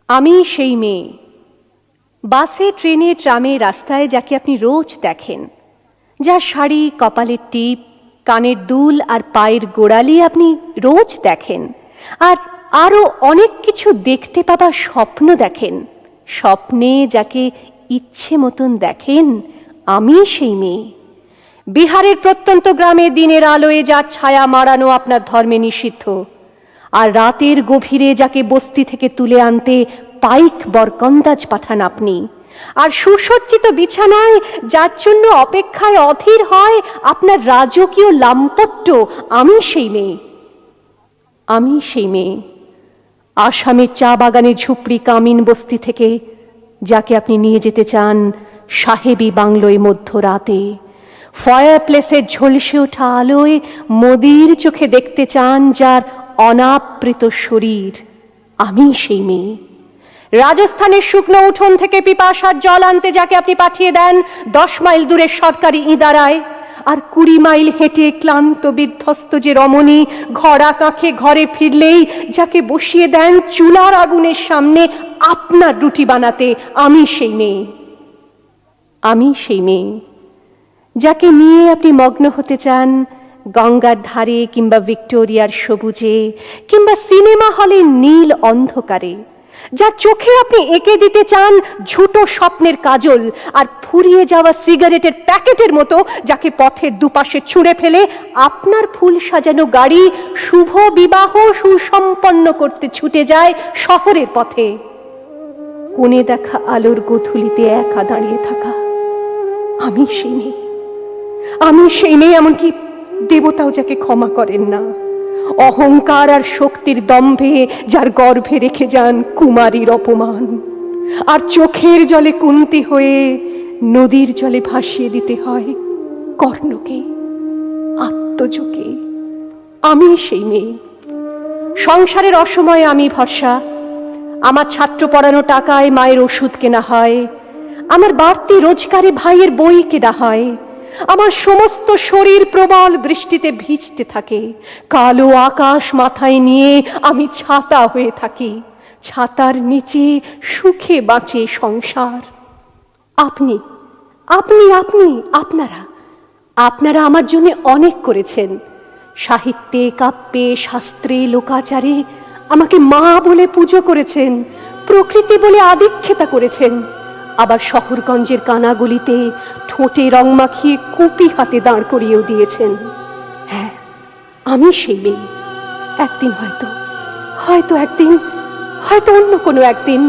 আমি সেই মেয়ে, বাসে ট্রেনে ট্রামে রাস্তায় যাকে আপনি রোজ দেখেন, যার শাড়ি, কপালের টিপ, কানের দুল আর পায়ের গোড়ালি আপনি রোজ দেখেন, আর আরও অনেক কিছু দেখতে পাবার স্বপ্ন দেখেন। স্বপ্নে যাকে ইচ্ছে মতন দেখেন, আমি সেই মেয়ে। বিহারের প্রত্যন্ত গ্রামে দিনের আলোয় যার ছায়া মাড়ানো আপনার ধর্মে নিষিদ্ধ, আর রাতের গভীরে যাকে বস্তি থেকে তুলে আনতে পাইক বরকন্দাজ পাঠান আপনি, আর সুসজ্জিত বিছানায় যার জন্য অপেক্ষায় অধীর হয় আপনার রাজকীয় লাম্পট্য, আমি সেই মেয়ে। আমি সেই মেয়ে, আসামের চা বাগানের ঝুপড়ি কামিন বস্তি থেকে যাকে আপনি নিয়ে যেতে চান সাহেবী বাংলোয় মধ্যরাতে, ফায়ার প্লেসের ঝলসে ওঠা আলোয় মোদির চোখে দেখতে চান যার অনাবৃত শরীর, আমি সেই মেয়ে। রাজস্থানের শুকনো উঠোন থেকে পিপাসার জল আনতে যাকে আপনি পাঠিয়ে দেন 10 মাইল দূরের সরকারি ইদারায়, আর 20 মাইল হেঁটে ক্লান্ত বিধ্বস্ত যে রমণী ঘরা কাঁখে ঘরে ফিরলেই যাকে বসিয়ে দেন চুলার আগুনের সামনে আপনার রুটি বানাতে, আমি সেই মেয়ে। আমি সেই মেয়ে যাকে নিয়ে আপনি মগ্ন হতে চান গঙ্গার ধারে কিংবা ভিক্টোরিয়ার সবুজে কিংবা সিনেমা হলের নীল অন্ধকারে, যার চোখে আপনি এঁকে দিতে চান ঝুটো স্বপ্নের কাজল, আর ফুরিয়ে যাওয়া সিগারেটের প্যাকেটের মতো যাকে পথের দুপাশে ছুঁড়ে ফেলে আপনার ফুল সাজানো গাড়ি শুভ বিবাহ সুসম্পন্ন করতে ছুটে যায় শহরের পথে। কোণে দেখা আলোর গোধূলিতে একা দাঁড়িয়ে থাকা, আমি সেই মেয়ে। আমি সেই মেয়ে, এমনকি দেবতাও যাকে ক্ষমা করেন না। অহংকার আর শক্তির দম্ভে যার গর্ভে রেখে যান কুমারীর অপমান, আর চোখের জলে কুন্তি হয়ে নদীর জলে ভাসিয়ে দিতে হয় কর্ণকে, আত্মজকে, আমি সেই মেয়ে। সংসারের অসময়ে আমি ভরসা, আমার ছাত্র পড়ানো টাকায় মায়ের ওষুধ কেনা হয়, আমার বাড়তি রোজগারে ভাইয়ের বই কেনা হয়, আমার সমস্ত শরীর প্রবল বৃষ্টিতে ভিজতে থাকে, কালো আকাশ মাথায় নিয়ে আমি ছাতা হয়ে থাকি, ছাতার নিচে সুখে বাঁচে সংসার। আপনি আপনি আপনি আপনারা আপনারা আমার জন্য অনেক করেছেন। সাহিত্যে, কাব্যে, শাস্ত্রে, লোকাচারে আমাকে মা বলে পুজো করেছেন, প্রকৃতি বলে আদিক্ষেতা করেছেন, আবার শহরগঞ্জের কানাগলিতে ঠোঁটে রং মাখিয়ে কুপি হাতে দাঁড় করিয়েও দিয়েছেন। হ্যাঁ, আমি সেই মেয়ে। একদিন হয়তো একদিন, হয়তো অন্য কোনো একদিন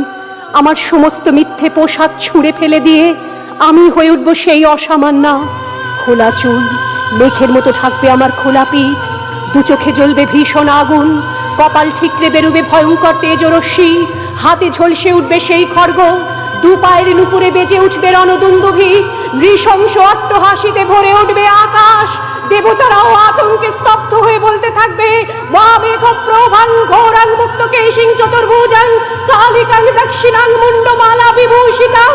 আমার সমস্ত মিথ্যে পোশাক ছুঁড়ে ফেলে দিয়ে আমি হয়ে উঠব সেই অসামান্যা। খোলা চুল, মেঘের মতো ঢাকবে আমার খোলা পিঠ, দু চোখে জ্বলবে ভীষণ আগুন, কপাল ঠিকরে বেরোবে ভয়ঙ্কর তেজরশ্মি, হাতে ঝলসে উঠবে সেই খড়গ, দু পায়ের নুপুরে বেজে উঠবে রণদুন্দুভি, নৃশংস অট্টহাসিতে ভরে উঠবে আকাশ, দেবতারাও আতঙ্কে স্তব্ধ হয়ে বলতে থাকবে মা মেঘ প্রভাং ঘোরাং মুক্ত কেশিং চতুর্ভুজাং কালিকাং দক্ষিণাং মুন্ডমালা বিভূষিতাং।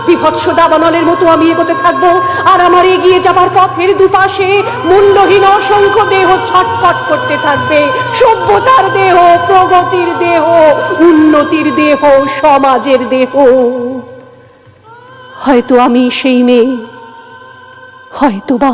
বিভৎস দাবানলের মতো আমি এগোতে থাকবো, আর আমার এগিয়ে যাবার পথের দুপাশে মুন্ডহীন অসংখ্য দেহ ছটফট করতে থাকবে। সভ্যতার দেহ, প্রগতির দেহ, উন্নতির দেহ, সমাজের দেহ। হয়তো আমি সেই মেয়ে, হয়তোবা।